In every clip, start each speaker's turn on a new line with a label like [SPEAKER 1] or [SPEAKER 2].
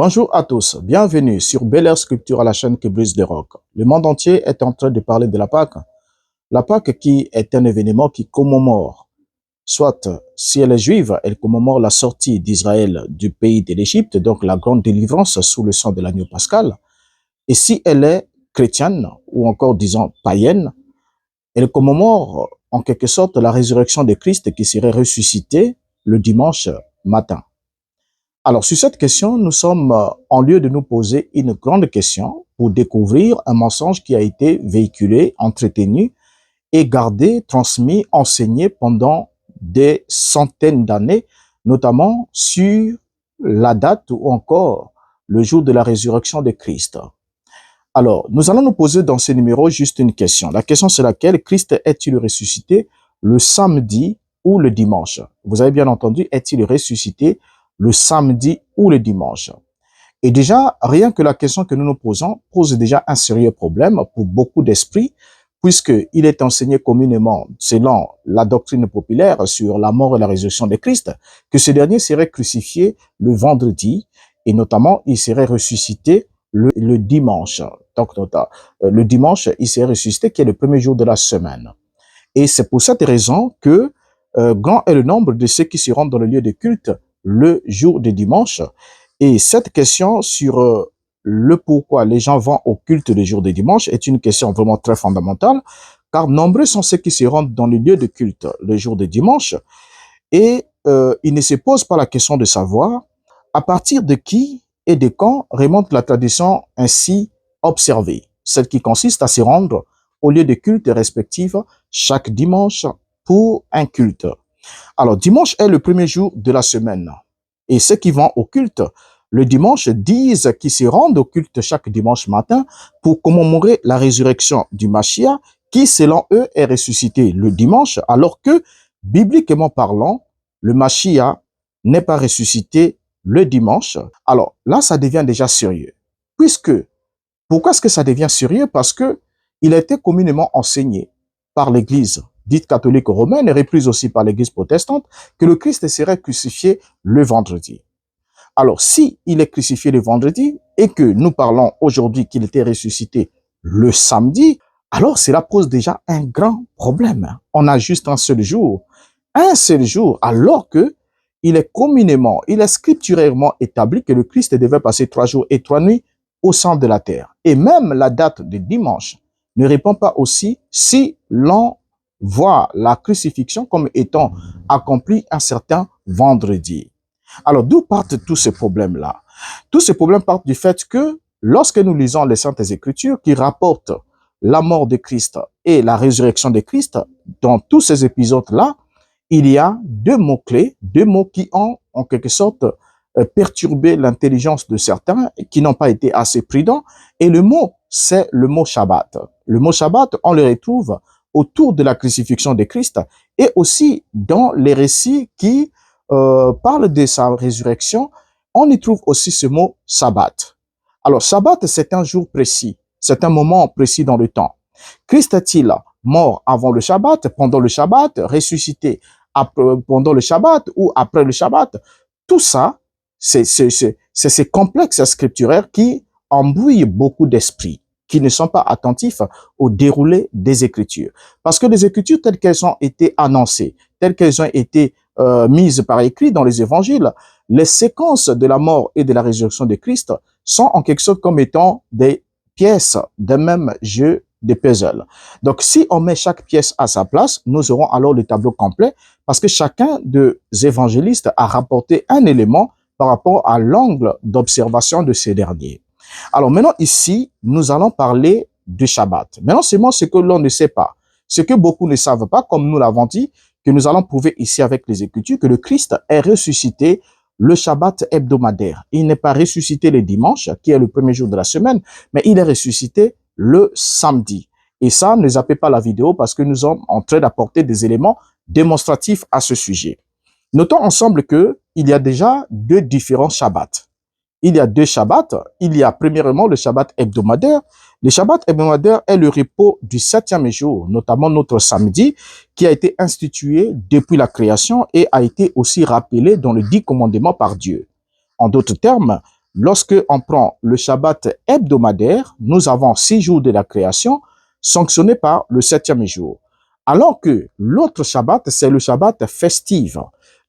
[SPEAKER 1] Bonjour à tous, bienvenue sur Bel Air Sculpture à la chaîne qui brise les rocs. Le monde entier est en train de parler de la Pâque. La Pâque qui est un événement qui commémore, soit si elle est juive, elle commémore la sortie d'Israël du pays de l'Égypte, donc la grande délivrance sous le sang de l'agneau pascal. Et si elle est chrétienne, ou encore disons païenne, elle commémore en quelque sorte la résurrection de Christ qui serait ressuscité le dimanche matin. Alors, sur cette question, nous sommes en lieu de nous poser une grande question pour découvrir un mensonge qui a été véhiculé, entretenu et gardé, transmis, enseigné pendant des centaines d'années, notamment sur la date ou encore le jour de la résurrection de Christ. Alors, nous allons nous poser dans ce numéro juste une question. La question c'est laquelle: Christ est-il ressuscité le samedi ou le dimanche? Vous avez bien entendu, est-il ressuscité le samedi ou le dimanche? Et déjà, rien que la question que nous nous posons pose déjà un sérieux problème pour beaucoup d'esprits, puisqu'il est enseigné communément, selon la doctrine populaire sur la mort et la résurrection de Christ, que ce dernier serait crucifié le vendredi, et notamment, il serait ressuscité le dimanche. Donc, le dimanche, il serait ressuscité, qui est le premier jour de la semaine. Et c'est pour cette raison que grand est le nombre de ceux qui se rendent dans le lieu de culte le jour de dimanche. Et cette question sur le pourquoi les gens vont au culte le jour de dimanche est une question vraiment très fondamentale, car nombreux sont ceux qui se rendent dans le lieu de culte le jour de dimanche, et ils ne se posent pas la question de savoir à partir de qui et de quand remonte la tradition ainsi observée, celle qui consiste à se rendre au lieu de culte respectif chaque dimanche pour un culte. Alors, dimanche est le premier jour de la semaine. Et ceux qui vont au culte le dimanche disent qu'ils se rendent au culte chaque dimanche matin pour commémorer la résurrection du Mashiach, qui, selon eux, est ressuscité le dimanche, alors que, bibliquement parlant, le Mashiach n'est pas ressuscité le dimanche. Alors, là, ça devient déjà sérieux. Pourquoi est-ce que ça devient sérieux? Parce que il a été communément enseigné par l'Église dite catholique romaine et reprise aussi par l'Église protestante, que le Christ serait crucifié le vendredi. Alors, si il est crucifié le vendredi et que nous parlons aujourd'hui qu'il était ressuscité le samedi, alors cela pose déjà un grand problème. On a juste un seul jour, alors que il est scripturairement établi que le Christ devait passer 3 jours et 3 nuits au centre de la terre. Et même la date de dimanche ne répond pas aussi si l'on voit la crucifixion comme étant accomplie un certain vendredi. Alors, d'où partent tous ces problèmes-là? Tous ces problèmes partent du fait que lorsque nous lisons les Saintes Écritures qui rapportent la mort de Christ et la résurrection de Christ, dans tous ces épisodes-là, il y a deux mots-clés, deux mots qui ont en quelque sorte perturbé l'intelligence de certains qui n'ont pas été assez prudents. Et le mot, c'est le mot Shabbat. Le mot Shabbat, on le retrouve autour de la crucifixion de Christ et aussi dans les récits qui parlent de sa résurrection. On y trouve aussi ce mot Sabbat. Alors, Sabbat, c'est un jour précis, c'est un moment précis dans le temps. Christ est-il mort avant le Shabbat, pendant le Shabbat, ressuscité pendant le Shabbat ou après le Shabbat? Tout ça, c'est ces complexes scripturaires qui embrouillent beaucoup d'esprits, qui ne sont pas attentifs au déroulé des Écritures. Parce que les Écritures telles qu'elles ont été annoncées, telles qu'elles ont été mises par écrit dans les évangiles, les séquences de la mort et de la résurrection de Christ sont en quelque sorte comme étant des pièces d'un même jeu de puzzle. Donc, si on met chaque pièce à sa place, nous aurons alors le tableau complet parce que chacun des évangélistes a rapporté un élément par rapport à l'angle d'observation de ces derniers. Alors maintenant, ici, nous allons parler du Shabbat. Maintenant, c'est moi ce que l'on ne sait pas, ce que beaucoup ne savent pas, comme nous l'avons dit, que nous allons prouver ici avec les Écritures, que le Christ est ressuscité le Shabbat hebdomadaire. Il n'est pas ressuscité le dimanche, qui est le premier jour de la semaine, mais il est ressuscité le samedi. Et ça, ne zappez pas la vidéo parce que nous sommes en train d'apporter des éléments démonstratifs à ce sujet. Notons ensemble que il y a déjà deux différents Shabbats. Il y a deux Shabbats. Il y a premièrement le Shabbat hebdomadaire. Le Shabbat hebdomadaire est le repos du 7e jour, notamment notre samedi, qui a été institué depuis la création et a été aussi rappelé dans le 10 commandements par Dieu. En d'autres termes, Lorsque on prend le Shabbat hebdomadaire, nous avons 6 jours de la création sanctionnés par le 7e jour. Alors que l'autre Shabbat, c'est le Shabbat festif.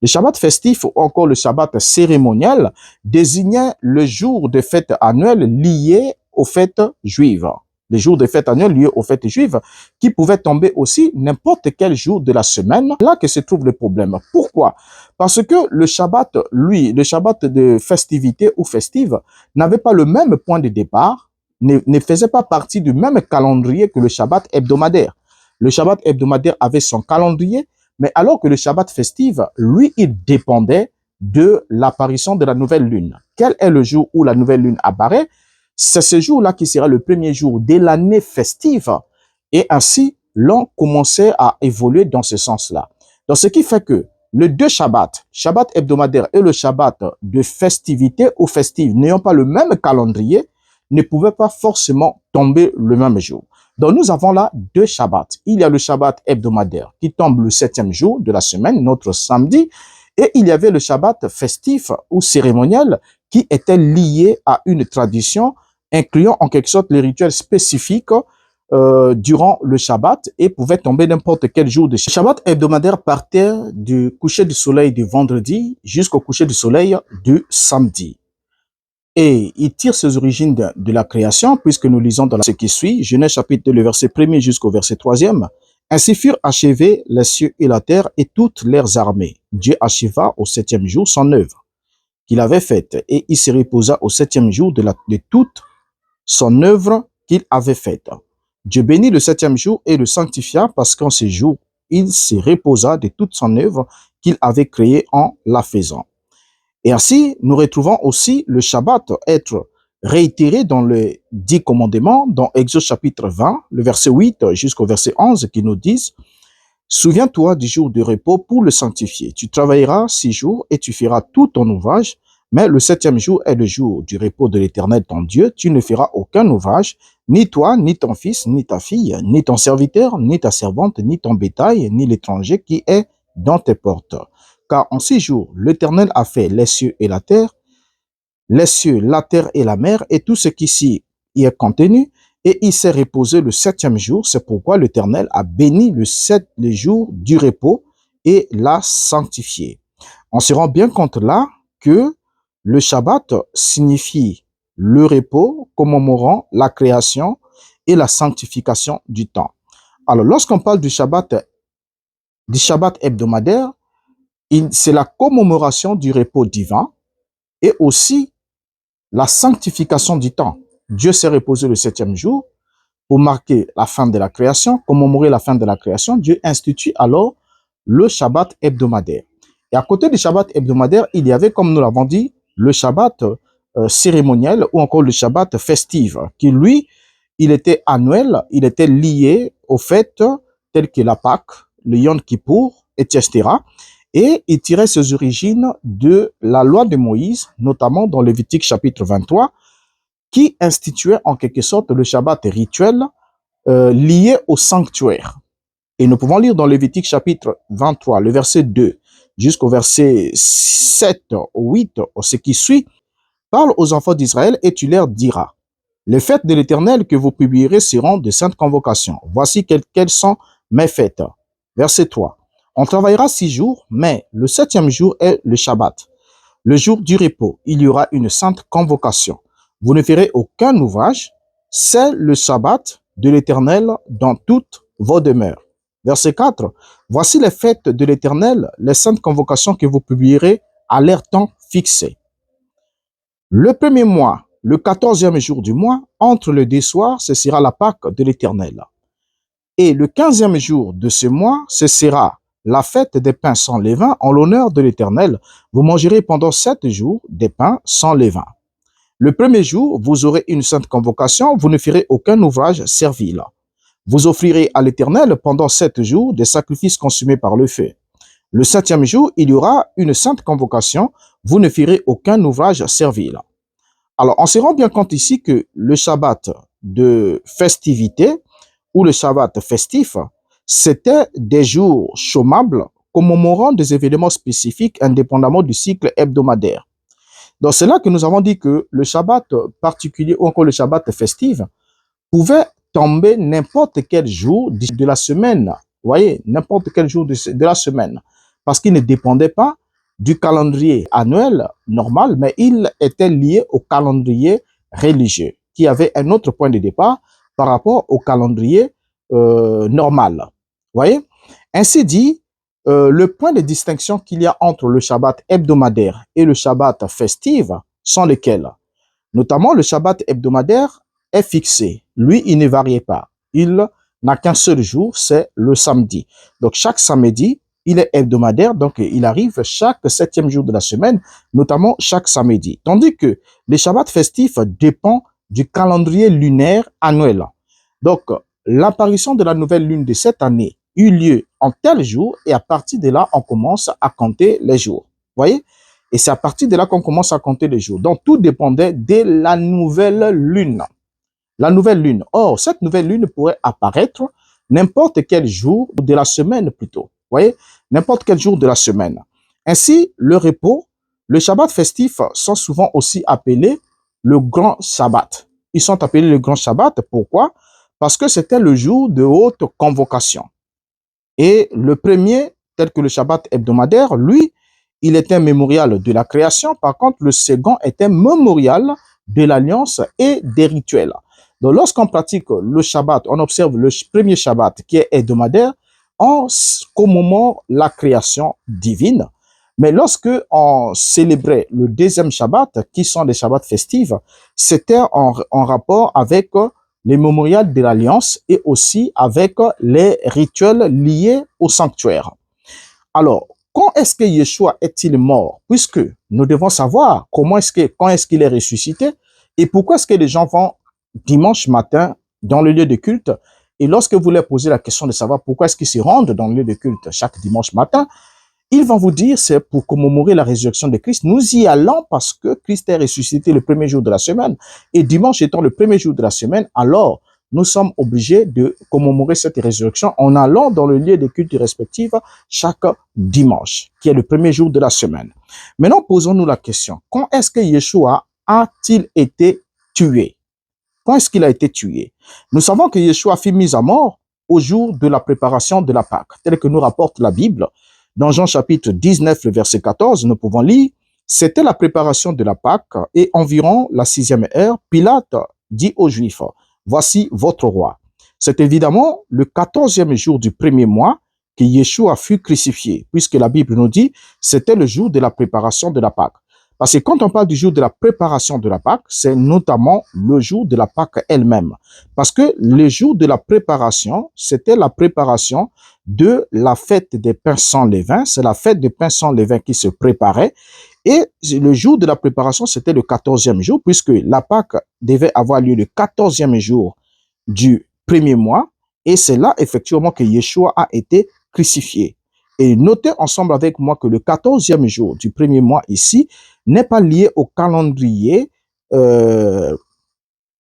[SPEAKER 1] Le Shabbat festif ou encore le Shabbat cérémonial désignait le jour de fête annuelle lié aux fêtes juives. Les jours de fête annuelles liés aux fêtes juives qui pouvaient tomber aussi n'importe quel jour de la semaine. Là que se trouve le problème. Pourquoi? Parce que le Shabbat, lui, le Shabbat de festivité ou festive, n'avait pas le même point de départ, ne faisait pas partie du même calendrier que le Shabbat hebdomadaire. Le Shabbat hebdomadaire avait son calendrier, mais alors que le Shabbat festif, lui, il dépendait de l'apparition de la nouvelle lune. Quel est le jour où la nouvelle lune apparaît? C'est ce jour-là qui sera le premier jour de l'année festive. Et ainsi, l'on commençait à évoluer dans ce sens-là. Donc, ce qui fait que les deux Shabbats, Shabbat hebdomadaire et le Shabbat de festivité ou festive, n'ayant pas le même calendrier, ne pouvaient pas forcément tomber le même jour. Donc, nous avons là 2 Shabbats. Il y a le Shabbat hebdomadaire qui tombe le 7e jour de la semaine, notre samedi, et il y avait le Shabbat festif ou cérémoniel qui était lié à une tradition incluant en quelque sorte les rituels spécifiques durant le Shabbat et pouvait tomber n'importe quel jour de Shabbat. Le Shabbat hebdomadaire partait du coucher du soleil du vendredi jusqu'au coucher du soleil du samedi. Et il tire ses origines de la création, puisque nous lisons dans ce qui suit, Genèse chapitre 2, le verset 1er jusqu'au verset 3e. Ainsi furent achevés les cieux et la terre et toutes leurs armées. Dieu acheva au 7e jour son œuvre qu'il avait faite, et il se reposa au 7e jour de toute son œuvre qu'il avait faite. Dieu bénit le 7e jour et le sanctifia, parce qu'en ce jour, il se reposa de toute son œuvre qu'il avait créée en la faisant. Et ainsi, nous retrouvons aussi le Shabbat être réitéré dans les 10 commandements, dans Exode chapitre 20, le verset 8 jusqu'au verset 11, qui nous disent « Souviens-toi du jour de repos pour le sanctifier. Tu travailleras 6 jours et tu feras tout ton ouvrage, mais le 7e jour est le jour du repos de l'Éternel ton Dieu. Tu ne feras aucun ouvrage, ni toi, ni ton fils, ni ta fille, ni ton serviteur, ni ta servante, ni ton bétail, ni l'étranger qui est dans tes portes. Car en 6 jours, l'Éternel a fait les cieux et la terre, et la mer, et tout ce qui s'y est contenu, et il s'est reposé le 7e jour. C'est pourquoi l'Éternel a béni le jour du repos et l'a sanctifié. On se rend bien compte là que le Shabbat signifie le repos, commémorant la création et la sanctification du temps. Alors, lorsqu'on parle du Shabbat hebdomadaire, c'est la commémoration du repos divin et aussi la sanctification du temps. Dieu s'est reposé le 7e jour pour marquer la fin de la création, commémorer la fin de la création. Dieu institue alors le Shabbat hebdomadaire. Et à côté du Shabbat hebdomadaire, il y avait, comme nous l'avons dit, le Shabbat cérémoniel ou encore le Shabbat festif, qui lui, il était annuel, il était lié aux fêtes telles que la Pâque, le Yom Kippour, etc. Et il tirait ses origines de la loi de Moïse, notamment dans Lévitique chapitre 23, qui instituait en quelque sorte le Shabbat rituel lié au sanctuaire. Et nous pouvons lire dans Lévitique chapitre 23, le verset 2 jusqu'au verset 7 ou 8, ce qui suit, parle aux enfants d'Israël et tu leur diras, les fêtes de l'Éternel que vous publierez seront de saintes convocations. Voici quelles sont mes fêtes. Verset 3. On travaillera 6 jours, mais le 7e jour est le Shabbat. Le jour du repos, il y aura une sainte convocation. Vous ne ferez aucun ouvrage. C'est le Shabbat de l'Éternel dans toutes vos demeures. Verset 4. Voici les fêtes de l'Éternel, les saintes convocations que vous publierez à leur temps fixé. Le premier mois, le 14e jour du mois, entre les 2 soirs, ce sera la Pâque de l'Éternel. Et le 15e jour de ce mois, ce sera la fête des pains sans levain en l'honneur de l'Éternel. Vous mangerez pendant 7 jours des pains sans levain. Le premier jour, vous aurez une sainte convocation, vous ne ferez aucun ouvrage servile. Vous offrirez à l'Éternel pendant 7 jours des sacrifices consumés par le feu. Le 7e jour, il y aura une sainte convocation, vous ne ferez aucun ouvrage servile. Alors, on se rend bien compte ici que le Shabbat de festivité ou le Shabbat festif, c'était des jours chômables commémorant des événements spécifiques indépendamment du cycle hebdomadaire. Donc, c'est là que nous avons dit que le Shabbat particulier ou encore le Shabbat festif pouvait tomber n'importe quel jour de la semaine. Vous voyez, n'importe quel jour de la semaine. Parce qu'il ne dépendait pas du calendrier annuel normal, mais il était lié au calendrier religieux, qui avait un autre point de départ par rapport au calendrier normal. Vous voyez? Ainsi dit, le point de distinction qu'il y a entre le Shabbat hebdomadaire et le Shabbat festif sont lesquels? Notamment, le Shabbat hebdomadaire est fixé. Lui, il ne varie pas. Il n'a qu'un seul jour, c'est le samedi. Donc, chaque samedi, il est hebdomadaire, donc il arrive chaque 7e jour de la semaine, notamment chaque samedi. Tandis que les Shabbats festifs dépendent du calendrier lunaire annuel. Donc, l'apparition de la nouvelle lune de cette année eut lieu en tel jour et à partir de là, on commence à compter les jours. Vous voyez? Et c'est à partir de là qu'on commence à compter les jours. Donc, tout dépendait de la nouvelle lune. La nouvelle lune. Or, cette nouvelle lune pourrait apparaître n'importe quel jour de la semaine plutôt. Vous voyez? N'importe quel jour de la semaine. Ainsi, le repos, le Shabbat festif sont souvent aussi appelés le grand Shabbat. Ils sont appelés le grand Shabbat. Pourquoi? Parce que c'était le jour de haute convocation. Et le premier, tel que le Shabbat hebdomadaire, lui, il était un mémorial de la création. Par contre, le second était un mémorial de l'alliance et des rituels. Donc, lorsqu'on pratique le Shabbat, on observe le premier Shabbat qui est hebdomadaire, on commémore la création divine. Mais lorsque on célébrait le deuxième Shabbat, qui sont les Shabbats festifs, c'était en rapport avec les mémorials de l'Alliance et aussi avec les rituels liés au sanctuaire. Alors, quand est-ce que Yeshua est-il mort? Puisque nous devons savoir quand est-ce qu'il est ressuscité et pourquoi est-ce que les gens vont dimanche matin dans le lieu de culte. Et lorsque vous leur posez la question de savoir pourquoi est-ce qu'ils se rendent dans le lieu de culte chaque dimanche matin, ils vont vous dire c'est pour commémorer la résurrection de Christ. Nous y allons parce que Christ est ressuscité le premier jour de la semaine. Et dimanche étant le premier jour de la semaine, alors nous sommes obligés de commémorer cette résurrection en allant dans le lieu de culte respectif chaque dimanche, qui est le premier jour de la semaine. Maintenant, posons-nous la question. Quand est-ce que Yeshua a-t-il été tué? Quand est-ce qu'il a été tué? Nous savons que Yeshua fut mis à mort au jour de la préparation de la Pâque, tel que nous rapporte la Bible. Dans Jean chapitre 19, le verset 14, nous pouvons lire « C'était la préparation de la Pâque et environ la 6e heure, Pilate dit aux Juifs, « Voici votre roi. » C'est évidemment le 14e jour du premier mois que Yeshua fut crucifié, puisque la Bible nous dit « C'était le jour de la préparation de la Pâque. » Parce que quand on parle du jour de la préparation de la Pâque, c'est notamment le jour de la Pâque elle-même. Parce que le jour de la préparation, c'était la préparation de la fête des pains sans levain. C'est la fête des pains sans levain qui se préparait. Et le jour de la préparation, c'était le 14e jour, puisque la Pâque devait avoir lieu le 14e jour du premier mois. Et c'est là, effectivement, que Yeshua a été crucifié. Et notez ensemble avec moi que le 14e jour du premier mois ici n'est pas lié au calendrier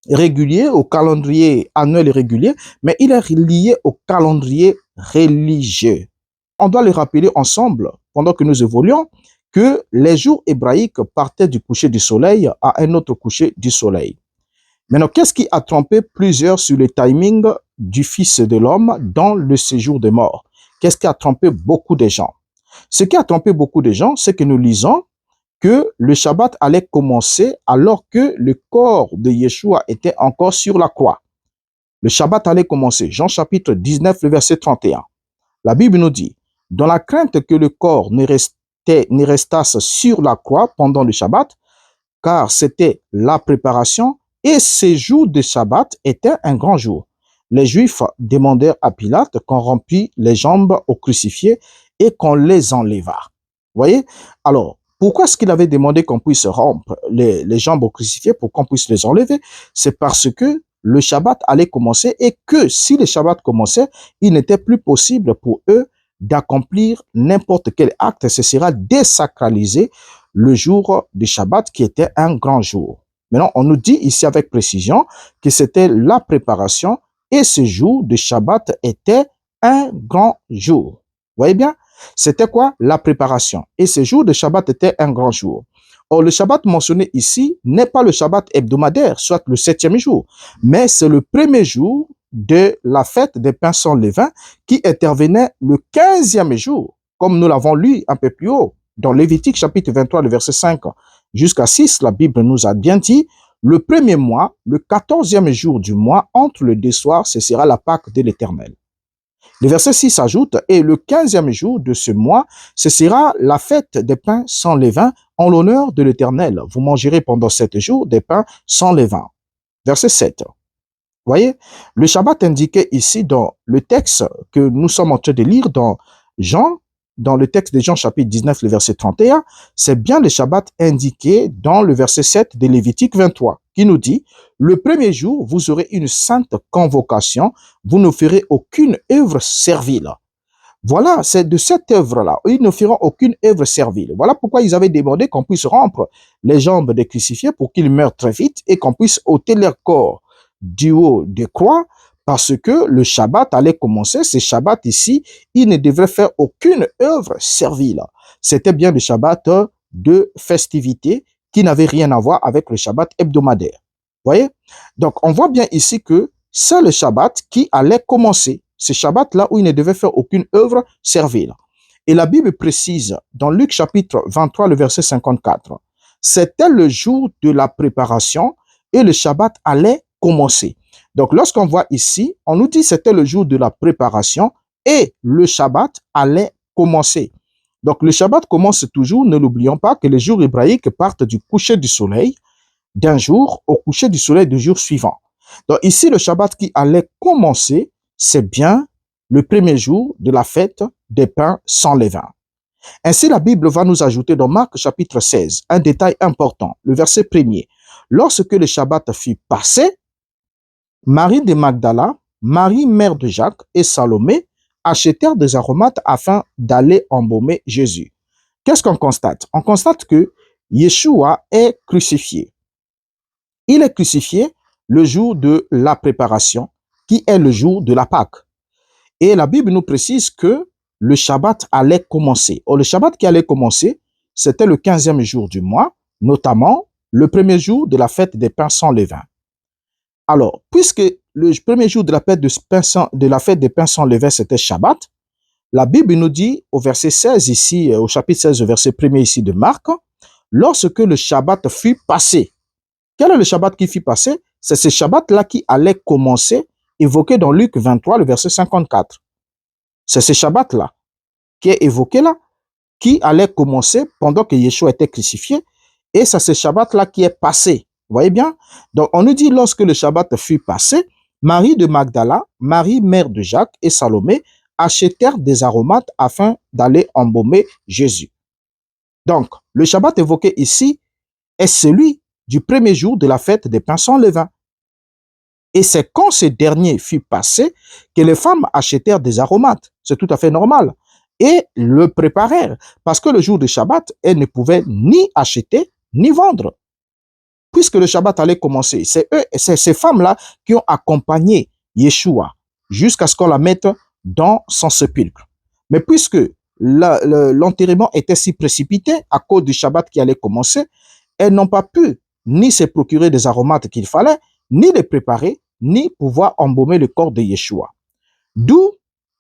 [SPEAKER 1] régulier, au calendrier annuel et régulier, mais il est lié au calendrier religieux. On doit le rappeler ensemble, pendant que nous évoluons, que les jours hébraïques partaient du coucher du soleil à un autre coucher du soleil. Maintenant, qu'est-ce qui a trompé plusieurs sur le timing du Fils de l'homme dans le séjour des morts? Qu'est-ce qui a trompé beaucoup de gens? Ce qui a trompé beaucoup de gens, c'est que nous lisons que le Shabbat allait commencer alors que le corps de Yeshua était encore sur la croix. Le Shabbat allait commencer. Jean chapitre 19, le verset 31. La Bible nous dit, dans la crainte que le corps ne restasse sur la croix pendant le Shabbat, car c'était la préparation et ces jours de Shabbat étaient un grand jour. Les Juifs demandèrent à Pilate qu'on remplît les jambes aux crucifiés et qu'on les enleva. Vous voyez? Alors, pourquoi est-ce qu'il avait demandé qu'on puisse rompre les jambes aux crucifiés pour qu'on puisse les enlever? C'est parce que le Shabbat allait commencer et que si le Shabbat commençait, il n'était plus possible pour eux d'accomplir n'importe quel acte. Ce sera désacralisé le jour du Shabbat qui était un grand jour. Maintenant, on nous dit ici avec précision que c'était la préparation et ce jour de Shabbat était un grand jour. Vous voyez bien? C'était quoi? La préparation. Et ce jour de Shabbat était un grand jour. Or, le Shabbat mentionné ici n'est pas le Shabbat hebdomadaire, soit le 7e jour, mais c'est le premier jour de la fête des pains sans levain qui intervenait le 15e jour, comme nous l'avons lu un peu plus haut. Dans Lévitique chapitre 23, le verset 5 jusqu'à 6, la Bible nous a bien dit, le premier mois, le 14e jour du mois, entre les deux soirs, ce sera la Pâque de l'Éternel. Le verset 6 ajoute, et le 15e jour de ce mois, ce sera la fête des pains sans levain en l'honneur de l'Éternel. Vous mangerez pendant 7 jours des pains sans levain. Verset 7. Voyez, le Shabbat indiqué ici dans le texte que nous sommes en train de lire dans Jean, dans le texte de Jean chapitre 19, le verset 31, c'est bien le Shabbat indiqué dans le verset 7 de Lévitique 23, qui nous dit, le premier jour, vous aurez une sainte convocation, vous ne ferez aucune œuvre servile. Voilà, c'est de cette œuvre-là. Ils ne feront aucune œuvre servile. Voilà pourquoi ils avaient demandé qu'on puisse rompre les jambes des crucifiés pour qu'ils meurent très vite et qu'on puisse ôter leur corps du haut des croix, parce que le Shabbat allait commencer. Ce Shabbat ici, il ne devrait faire aucune œuvre servile. C'était bien le Shabbat de festivité qui n'avait rien à voir avec le Shabbat hebdomadaire. Voyez? Donc, on voit bien ici que c'est le Shabbat qui allait commencer. Ce Shabbat-là où il ne devait faire aucune œuvre servile. Et la Bible précise dans Luc chapitre 23, le verset 54, c'était le jour de la préparation et le Shabbat allait commencer. Donc, lorsqu'on voit ici, on nous dit que c'était le jour de la préparation et le Shabbat allait commencer. Donc, le Shabbat commence toujours, ne l'oublions pas, que les jours hébraïques partent du coucher du soleil d'un jour au coucher du soleil du jour suivant. Donc, ici, le Shabbat qui allait commencer, c'est bien le premier jour de la fête des pains sans levain. Ainsi, la Bible va nous ajouter dans Marc chapitre 16 un détail important, le verset 1er. Lorsque le Shabbat fut passé, Marie de Magdala, Marie mère de Jacques et Salomé achetèrent des aromates afin d'aller embaumer Jésus. Qu'est-ce qu'on constate? On constate que Yeshua est crucifié. Il est crucifié le jour de la préparation, qui est le jour de la Pâque. Et la Bible nous précise que le Shabbat allait commencer. Or, le Shabbat qui allait commencer, c'était le 15e jour du mois, notamment le premier jour de la fête des pains sans levain. Alors, puisque le premier jour de la fête des pains sans levain, c'était Shabbat, la Bible nous dit au verset 16 ici, au chapitre 16, au verset 1er ici de Marc, lorsque le Shabbat fut passé. Quel est le Shabbat qui fut passé? C'est ce Shabbat-là qui allait commencer, évoqué dans Luc 23, le verset 54. C'est ce Shabbat-là qui est évoqué là, qui allait commencer pendant que Yeshua était crucifié, et c'est ce Shabbat-là qui est passé. Vous voyez bien? Donc, on nous dit, lorsque le Shabbat fut passé, Marie de Magdala, Marie mère de Jacques et Salomé achetèrent des aromates afin d'aller embaumer Jésus. Donc, le Shabbat évoqué ici est celui du premier jour de la fête des pains sans levain. Et c'est quand ce dernier fut passé que les femmes achetèrent des aromates. C'est tout à fait normal. Et le préparèrent. Parce que le jour du Shabbat, elles ne pouvaient ni acheter ni vendre. Puisque le Shabbat allait commencer, c'est ces femmes-là qui ont accompagné Yeshua jusqu'à ce qu'on la mette dans son sépulcre. Mais puisque l'enterrement était si précipité à cause du Shabbat qui allait commencer, elles n'ont pas pu ni se procurer des aromates qu'il fallait, ni les préparer, ni pouvoir embaumer le corps de Yeshua. D'où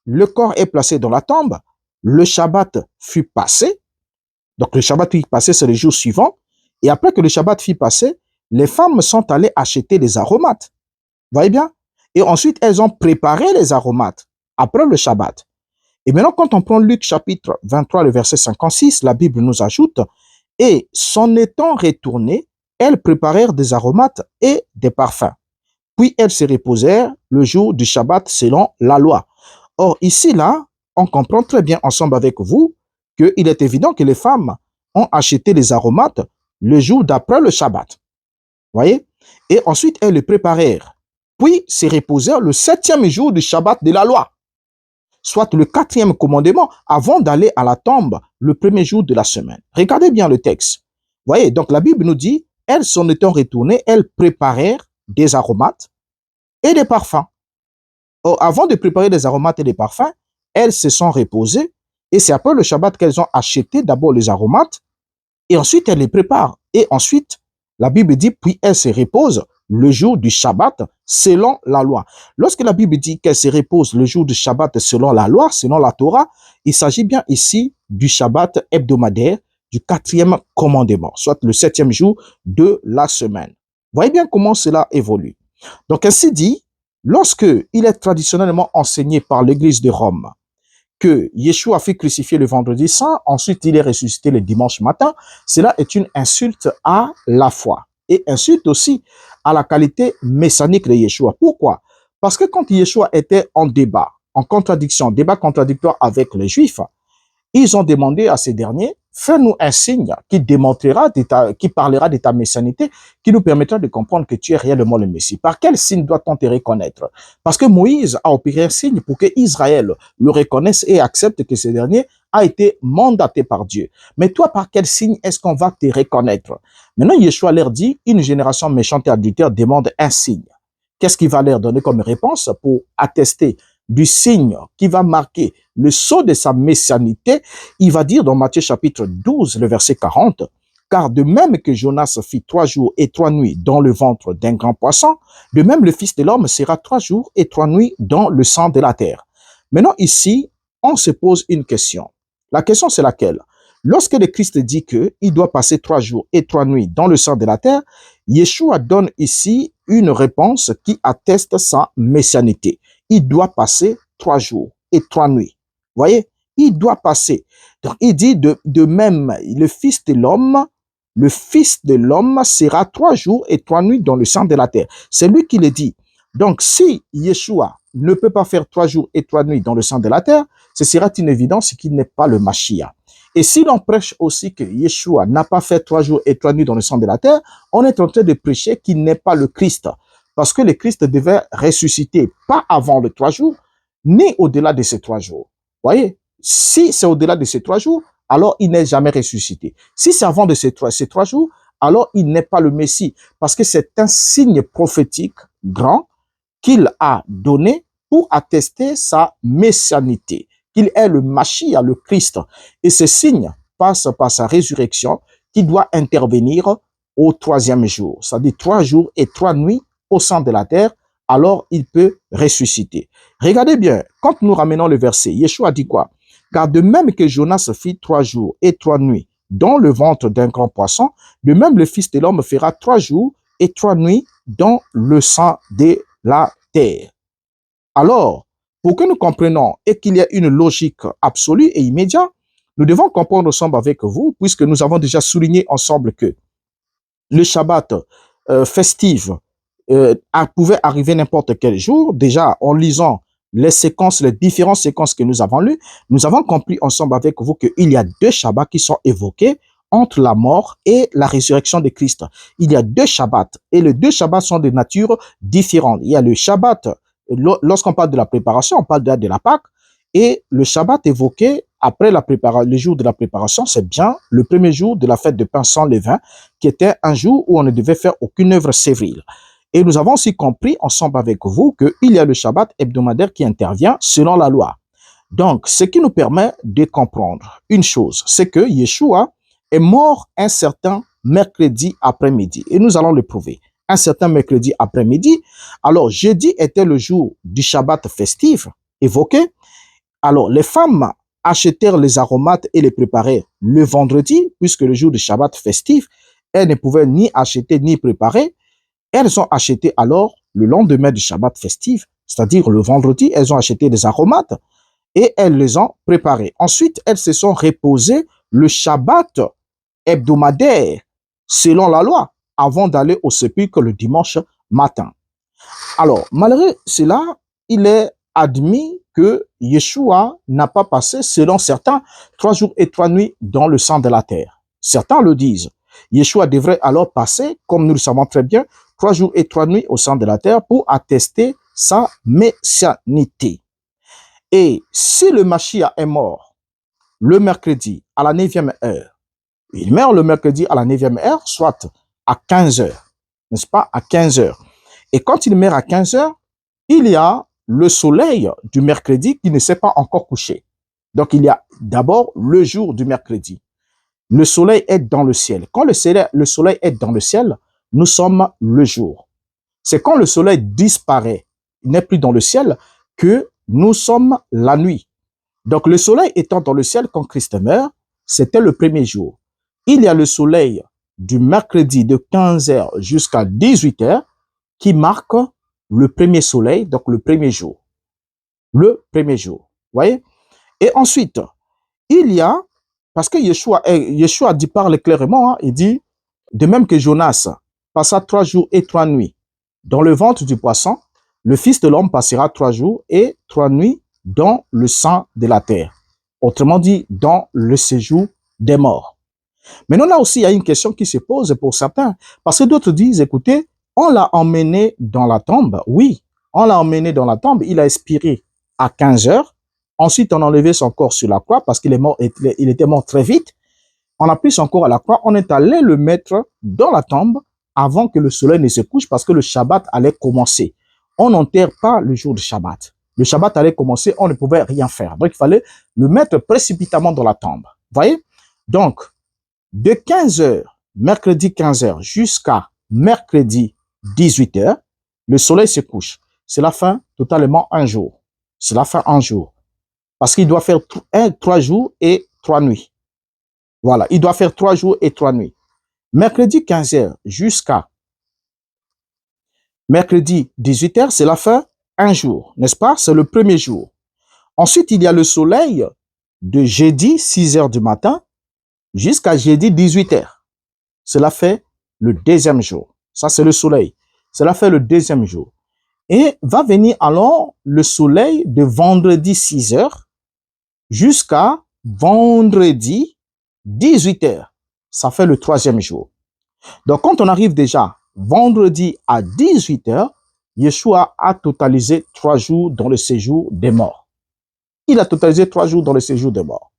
[SPEAKER 1] le corps est placé dans la tombe, le Shabbat fut passé, donc le Shabbat fut passé, c'est le jour suivant, et après que le Shabbat fut passé, les femmes sont allées acheter les aromates. Vous voyez bien? Et ensuite, elles ont préparé les aromates après le Shabbat. Et maintenant, quand on prend Luc chapitre 23, le verset 56, la Bible nous ajoute, et s'en étant retournées, elles préparèrent des aromates et des parfums. Puis elles se reposèrent le jour du Shabbat selon la loi. Or, ici, là, on comprend très bien ensemble avec vous qu'il est évident que les femmes ont acheté les aromates le jour d'après le Shabbat. Voyez? Et ensuite, elles les préparèrent. Puis se reposèrent le 7e jour du Shabbat de la loi, soit le 4e commandement, avant d'aller à la tombe le premier jour de la semaine. Regardez bien le texte. Voyez, donc la Bible nous dit, elles s'en étant retournées, elles préparèrent des aromates et des parfums. Or, avant de préparer des aromates et des parfums, elles se sont reposées et c'est après le Shabbat qu'elles ont acheté d'abord les aromates et ensuite elles les préparent. Et ensuite, la Bible dit, puis elle se repose le jour du Shabbat selon la loi. Lorsque la Bible dit qu'elle se repose le jour du Shabbat selon la loi, selon la Torah, il s'agit bien ici du Shabbat hebdomadaire, du 4e commandement, soit le 7e jour de la semaine. Voyez bien comment cela évolue. Donc ainsi dit, lorsque il est traditionnellement enseigné par l'Église de Rome que Yeshua fut crucifié le vendredi saint, ensuite il est ressuscité le dimanche matin, cela est une insulte à la foi et insulte aussi à la qualité messianique de Yeshua. Pourquoi? Parce que quand Yeshua était en débat, en contradiction, débat contradictoire avec les Juifs, ils ont demandé à ces derniers, fais-nous un signe qui démontrera, qui parlera de ta messianité, qui nous permettra de comprendre que tu es réellement le Messie. Par quel signe doit-on te reconnaître? Parce que Moïse a opéré un signe pour que Israël le reconnaisse et accepte que ce dernier a été mandaté par Dieu. Mais toi, par quel signe est-ce qu'on va te reconnaître? Maintenant, Yeshua leur dit, une génération méchante et adultère demande un signe. Qu'est-ce qu'il va leur donner comme réponse pour attester du signe qui va marquer le sceau de sa messianité? Il va dire dans Matthieu chapitre 12, le verset 40, « Car de même que Jonas fit 3 jours et 3 nuits dans le ventre d'un grand poisson, de même le Fils de l'homme sera 3 jours et 3 nuits dans le sang de la terre. » Maintenant ici, on se pose une question. La question c'est laquelle? Lorsque le Christ dit qu'il doit passer 3 jours et 3 nuits dans le sang de la terre, Yeshua donne ici une réponse qui atteste sa messianité. Il doit passer 3 jours et 3 nuits. Voyez, il doit passer. Donc, il dit de même, le Fils de l'homme sera 3 jours et 3 nuits dans le sang de la terre. C'est lui qui le dit. Donc, si Yeshua ne peut pas faire 3 jours et 3 nuits dans le sang de la terre, ce sera une évidence qu'il n'est pas le Mashiach. Et si l'on prêche aussi que Yeshua n'a pas fait 3 jours et 3 nuits dans le sang de la terre, on est en train de prêcher qu'il n'est pas le Christ. Parce que le Christ devait ressusciter pas avant les 3 jours, ni au-delà de ces 3 jours. Voyez, si c'est au-delà de ces 3 jours, alors il n'est jamais ressuscité. Si c'est avant de ces 3 jours, alors il n'est pas le Messie. Parce que c'est un signe prophétique grand qu'il a donné pour attester sa messianité, qu'il est le Mashiach, le Christ. Et ce signe passe par sa résurrection qui doit intervenir au 3e jour. C'est-à-dire 3 jours et 3 nuits au sang de la terre, alors il peut ressusciter. Regardez bien, quand nous ramenons le verset, Yeshua dit quoi? Car de même que Jonas fit 3 jours et 3 nuits dans le ventre d'un grand poisson, de même le Fils de l'homme fera 3 jours et 3 nuits dans le sang de la terre. Alors, pour que nous comprenions et qu'il y ait une logique absolue et immédiate, nous devons comprendre ensemble avec vous, puisque nous avons déjà souligné ensemble que le Shabbat festif pouvait arriver n'importe quel jour. Déjà, en lisant les séquences, les différentes séquences que nous avons lues, nous avons compris ensemble avec vous qu'il y a 2 Shabbats qui sont évoqués entre la mort et la résurrection de Christ. Il y a 2 Shabbats et les 2 Shabbats sont de nature différente. Il y a le Shabbat, lorsqu'on parle de la préparation, on parle de la Pâque, et le Shabbat évoqué après le jour de la préparation, c'est bien le premier jour de la fête de pain sans levain, qui était un jour où on ne devait faire aucune œuvre sévrile. Et nous avons aussi compris ensemble avec vous qu'il y a le Shabbat hebdomadaire qui intervient selon la loi. Donc, ce qui nous permet de comprendre une chose, c'est que Yeshua est mort un certain mercredi après-midi. Et nous allons le prouver. Un certain mercredi après-midi. Alors, jeudi était le jour du Shabbat festif évoqué. Alors, les femmes achetèrent les aromates et les préparèrent le vendredi, puisque le jour du Shabbat festif, elles ne pouvaient ni acheter ni préparer. Elles ont acheté alors le lendemain du Shabbat festif, c'est-à-dire le vendredi, elles ont acheté des aromates et elles les ont préparés. Ensuite, elles se sont reposées le Shabbat hebdomadaire, selon la loi, avant d'aller au sépulcre le dimanche matin. Alors, malgré cela, il est admis que Yeshua n'a pas passé, selon certains, 3 jours et 3 nuits dans le sang de la terre. Certains le disent. Yeshua devrait alors passer, comme nous le savons très bien, 3 jours et 3 nuits au sang de la terre pour attester sa messianité. Et si le Mashiach est mort le mercredi à la 9e heure, il meurt le mercredi à la 9e heure, soit à 15 heures, n'est-ce pas, à 15 heures. Et quand il meurt à 15 heures, il y a le soleil du mercredi qui ne s'est pas encore couché. Donc, il y a d'abord le jour du mercredi. le soleil est dans le ciel. Quand le soleil est dans le ciel, nous sommes le jour. C'est quand le soleil disparaît, il n'est plus dans le ciel, que nous sommes la nuit. Donc le soleil étant dans le ciel quand Christ meurt, c'était le premier jour. Il y a le soleil du mercredi de 15h jusqu'à 18h qui marque le premier soleil, donc le premier jour. Le premier jour. Voyez? Et ensuite, il y a, parce que Yeshua dit, parle clairement, hein, il dit, de même que Jonas passa 3 jours et 3 nuits dans le ventre du poisson, le Fils de l'homme passera 3 jours et 3 nuits dans le sang de la terre. Autrement dit, dans le séjour des morts. Maintenant, là aussi, il y a une question qui se pose pour certains. Parce que d'autres disent, écoutez, on l'a emmené dans la tombe. Oui, on l'a emmené dans la tombe. Il a expiré à 15 heures. Ensuite, on a enlevé son corps sur la croix parce qu'il est mort, il était mort très vite. On a pris son corps à la croix. On est allé le mettre dans la tombe avant que le soleil ne se couche parce que le Shabbat allait commencer. On n'enterre pas le jour du Shabbat. Le Shabbat allait commencer, on ne pouvait rien faire. Donc, il fallait le mettre précipitamment dans la tombe. Voyez? Donc, de 15 heures, mercredi 15 heures, jusqu'à mercredi 18 heures, le soleil se couche. C'est la fin totalement un jour. C'est la fin un jour. Parce qu'il doit faire 3 jours et 3 nuits. Voilà, il doit faire 3 jours et 3 nuits. Mercredi 15 heures jusqu'à mercredi 18 heures, c'est la fin un jour, n'est-ce pas? C'est le premier jour. Ensuite, il y a le soleil de jeudi 6 heures du matin jusqu'à jeudi 18 heures. Cela fait le deuxième jour. Ça, c'est le soleil. Cela fait le deuxième jour. Et va venir alors le soleil de vendredi 6 heures jusqu'à vendredi 18 heures. Ça fait le troisième jour. Donc, quand on arrive déjà vendredi à 18 heures, Yeshua a totalisé 3 jours dans le séjour des morts. Il a totalisé 3 jours dans le séjour des morts.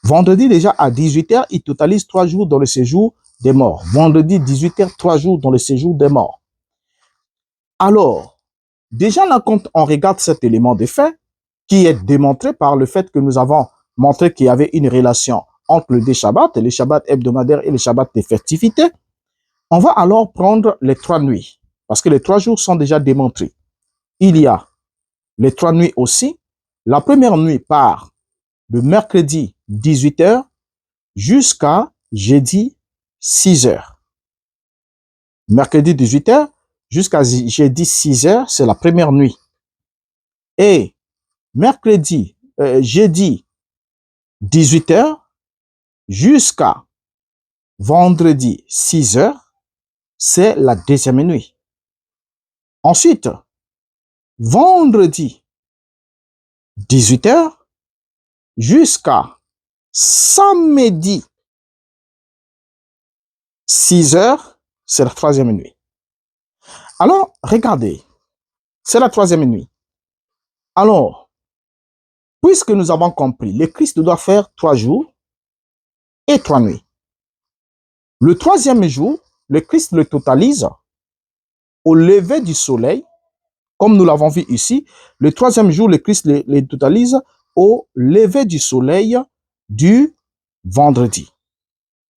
[SPEAKER 1] Vendredi déjà à 18 heures, il totalise 3 jours dans le séjour des morts. Vendredi 18 heures, 3 jours dans le séjour des morts. Alors, déjà là, quand on regarde cet élément de fait, qui est démontré par le fait que nous avons montré qu'il y avait une relation entre les deux Shabbats, les Shabbats hebdomadaires et les Shabbats des festivités, on va alors prendre les 3 nuits, parce que les 3 jours sont déjà démontrés. Il y a les 3 nuits aussi. La première nuit part de mercredi 18 heures jusqu'à jeudi 6 heures. Mercredi 18 heures jusqu'à jeudi 6 heures, c'est la première nuit. Et jeudi 18 heures jusqu'à vendredi 6 heures, c'est la deuxième nuit. Ensuite, vendredi 18 heures jusqu'à samedi 6 heures, c'est la troisième nuit. Alors, regardez, c'est la troisième nuit. Alors, puisque nous avons compris, le Christ doit faire 3 jours et 3 nuits. Le troisième jour, le Christ le totalise au lever du soleil, comme nous l'avons vu ici. Le troisième jour, le Christ le totalise au lever du soleil du vendredi.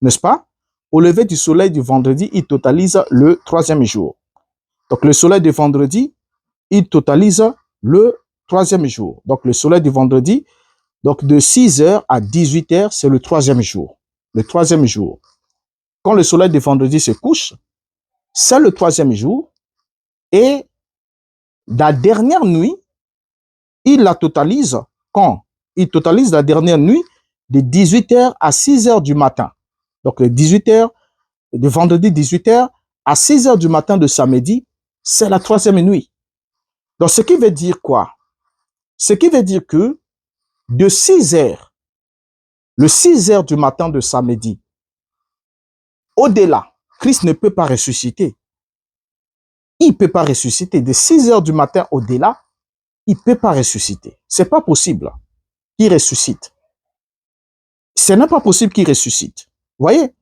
[SPEAKER 1] N'est-ce pas? Au lever du soleil du vendredi, il totalise le troisième jour. Donc, le soleil du vendredi, il totalise le troisième jour. Donc, le soleil du vendredi, donc de 6 heures à 18 heures, c'est le troisième jour. Le troisième jour. Quand le soleil du vendredi se couche, c'est le troisième jour. Et la dernière nuit, il la totalise quand? Il totalise la dernière nuit de 18 heures à 6 heures du matin. Donc, le 18 heures, de vendredi 18 heures à 6 heures du matin de samedi, c'est la troisième nuit. Donc, ce qui veut dire quoi? Ce qui veut dire que de 6 heures, le 6 heures du matin de samedi, au-delà, Christ ne peut pas ressusciter. Il ne peut pas ressusciter. De 6 heures du matin au-delà, il ne peut pas ressusciter. Ce n'est pas possible qu'il ressuscite. Ce n'est pas possible qu'il ressuscite. Vous voyez?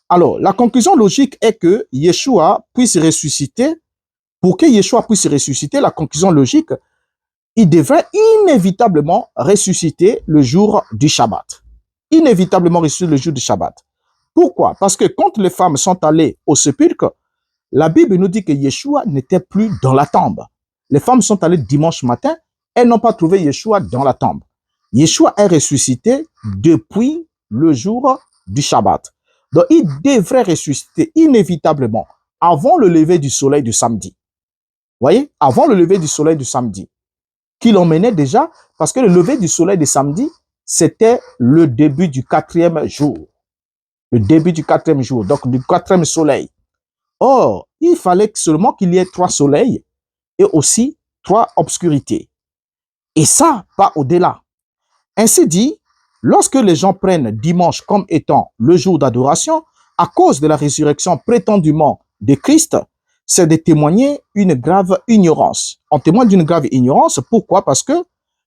[SPEAKER 1] Alors, la conclusion logique est que Yeshua puisse ressusciter. Pour que Yeshua puisse ressusciter, la conclusion logique, il devrait inévitablement ressusciter le jour du Shabbat. inévitablement ressuscité le jour du Shabbat. Pourquoi? Parce que quand les femmes sont allées au sépulcre, la Bible nous dit que Yeshua n'était plus dans la tombe. Les femmes sont allées dimanche matin, elles n'ont pas trouvé Yeshua dans la tombe. Yeshua est ressuscité depuis le jour du Shabbat. Donc, il devrait ressusciter inévitablement avant le lever du soleil du samedi. Voyez, avant le lever du soleil du samedi, qui l'emmenait déjà, parce que le lever du soleil du samedi, c'était le début du 4e jour. Le début du 4e jour, donc du 4e soleil. Or, il fallait seulement qu'il y ait 3 soleils et aussi 3 obscurités. Et ça, pas au-delà. Ainsi dit, lorsque les gens prennent dimanche comme étant le jour d'adoration, à cause de la résurrection prétendument de Christ, c'est de témoigner une grave ignorance. On témoigne d'une grave ignorance. Pourquoi? Parce que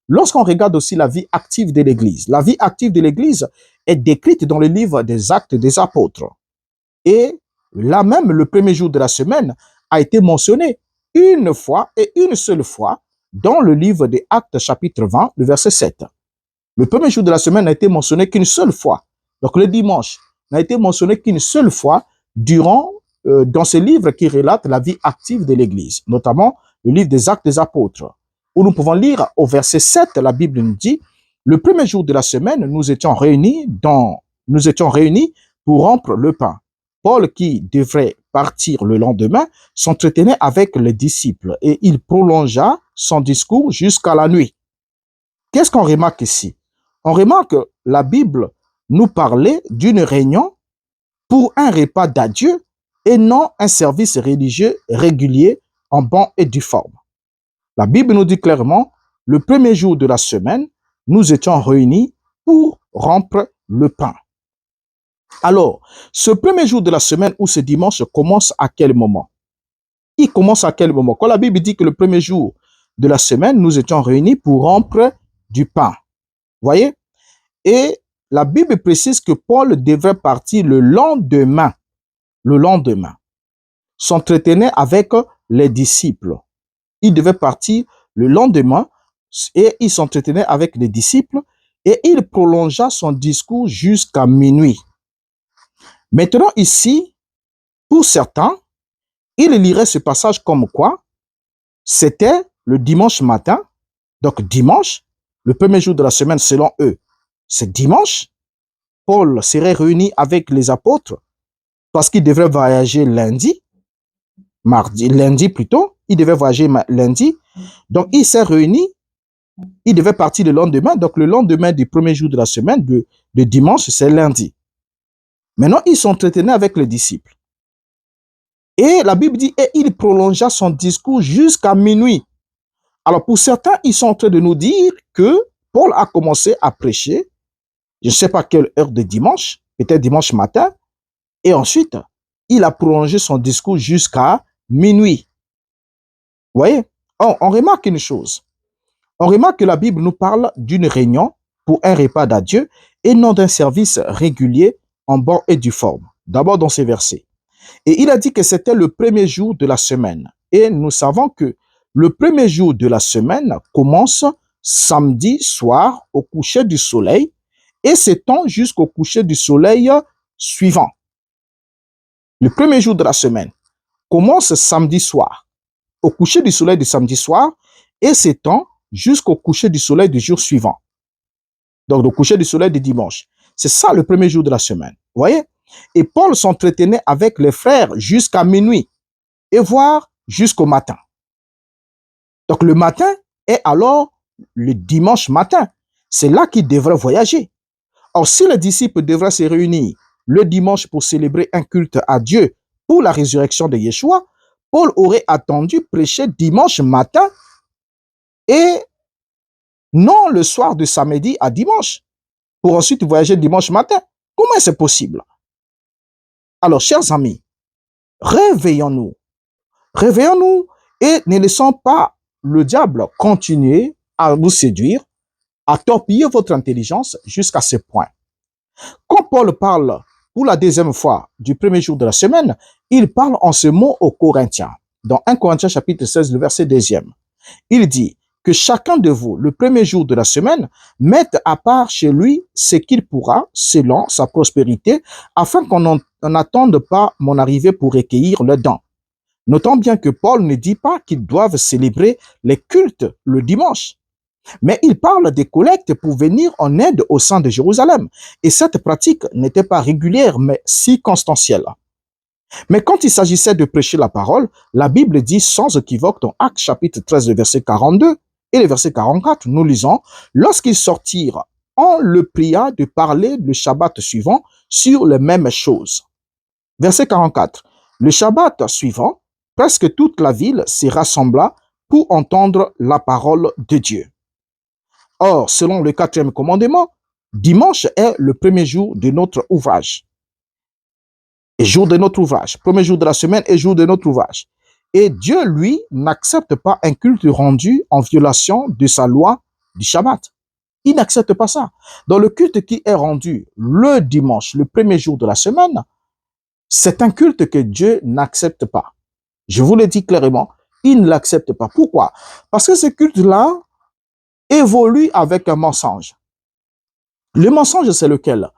[SPEAKER 1] lorsqu'on regarde aussi la vie active de l'Église, la vie active de l'Église est décrite dans le livre des Actes des Apôtres. Et là même, le premier jour de la semaine a été mentionné une fois et une seule fois dans le livre des Actes chapitre 20, le verset 7. Le premier jour de la semaine n'a été mentionné qu'une seule fois. Donc le dimanche n'a été mentionné qu'une seule fois dans ce livre qui relate la vie active de l'Église, notamment le livre des Actes des Apôtres, où nous pouvons lire au verset 7, la Bible nous dit, le premier jour de la semaine, nous étions réunis pour rompre le pain. Paul, qui devrait partir le lendemain, s'entretenait avec les disciples et il prolongea son discours jusqu'à la nuit. Qu'est-ce qu'on remarque ici? On remarque que la Bible nous parlait d'une réunion pour un repas d'adieu et non un service religieux régulier en bonne et due forme. La Bible nous dit clairement, le premier jour de la semaine, nous étions réunis pour rompre le pain. Alors, ce premier jour de la semaine ou ce dimanche commence à quel moment? Il commence à quel moment? Quand la Bible dit que le premier jour de la semaine, nous étions réunis pour rompre du pain. Voyez? Et la Bible précise que Paul devrait partir le lendemain. Le lendemain. S'entretenait avec les disciples. Il devait partir le lendemain et il s'entretenait avec les disciples et il prolongea son discours jusqu'à minuit. Maintenant ici, pour certains, il lirait ce passage comme quoi c'était le dimanche matin, donc dimanche, le premier jour de la semaine selon eux, c'est dimanche. Paul serait réuni avec les apôtres parce qu'il devrait voyager lundi plutôt, il devait voyager lundi. Donc, il s'est réuni, il devait partir le lendemain. Donc, le lendemain du premier jour de la semaine, de dimanche, c'est lundi. Maintenant, ils s'entretenaient avec les disciples. Et la Bible dit, et il prolongea son discours jusqu'à minuit. Alors, pour certains, ils sont en train de nous dire que Paul a commencé à prêcher, je ne sais pas quelle heure de dimanche, peut-être dimanche matin, et ensuite, il a prolongé son discours jusqu'à minuit. Vous voyez? On remarque une chose. On remarque que la Bible nous parle d'une réunion pour un repas d'adieu et non d'un service régulier en bonne et due forme. D'abord dans ces versets. Et il a dit que c'était le premier jour de la semaine. Et nous savons que le premier jour de la semaine commence samedi soir au coucher du soleil et s'étend jusqu'au coucher du soleil suivant. Le premier jour de la semaine commence samedi soir, au coucher du soleil du samedi soir, et s'étend jusqu'au coucher du soleil du jour suivant. Donc, le coucher du soleil du dimanche. C'est ça le premier jour de la semaine. Vous voyez? Et Paul s'entretenait avec les frères jusqu'à minuit, et voire jusqu'au matin. Donc, le matin est alors le dimanche matin. C'est là qu'il devrait voyager. Or, si les disciples devraient se réunir le dimanche pour célébrer un culte à Dieu pour la résurrection de Yeshua, Paul aurait attendu prêcher dimanche matin et non le soir de samedi à dimanche pour ensuite voyager dimanche matin. Comment c'est possible? Alors, chers amis, réveillons-nous. Réveillons-nous et ne laissons pas le diable continuer à vous séduire, à torpiller votre intelligence jusqu'à ce point. Quand Paul parle pour la deuxième fois du premier jour de la semaine, il parle en ce mot aux Corinthiens. Dans 1 Corinthiens chapitre 16, le verset 2e. Il dit, que chacun de vous, le premier jour de la semaine, mette à part chez lui ce qu'il pourra, selon sa prospérité, afin qu'on n'attende pas mon arrivée pour recueillir le don. Notons bien que Paul ne dit pas qu'ils doivent célébrer les cultes le dimanche, mais il parle des collectes pour venir en aide au sein de Jérusalem. Et cette pratique n'était pas régulière, mais circonstancielle. Mais quand il s'agissait de prêcher la parole, la Bible dit sans équivoque dans Actes chapitre 13, le verset 42 et le verset 44, nous lisons, lorsqu'ils sortirent, on le pria de parler le Shabbat suivant sur les mêmes choses. Verset 44, le Shabbat suivant, presque toute la ville s'y rassembla pour entendre la parole de Dieu. Or, selon le 4e commandement, dimanche est le premier jour de notre ouvrage. Et jour de notre ouvrage, premier jour de la semaine et jour de notre ouvrage. Et Dieu, lui, n'accepte pas un culte rendu en violation de sa loi du Shabbat. Il n'accepte pas ça. Dans le culte qui est rendu le dimanche, le premier jour de la semaine, c'est un culte que Dieu n'accepte pas. Je vous le dis clairement, il ne l'accepte pas. Pourquoi? Parce que ce culte-là évolue avec un mensonge. Le mensonge, c'est lequel?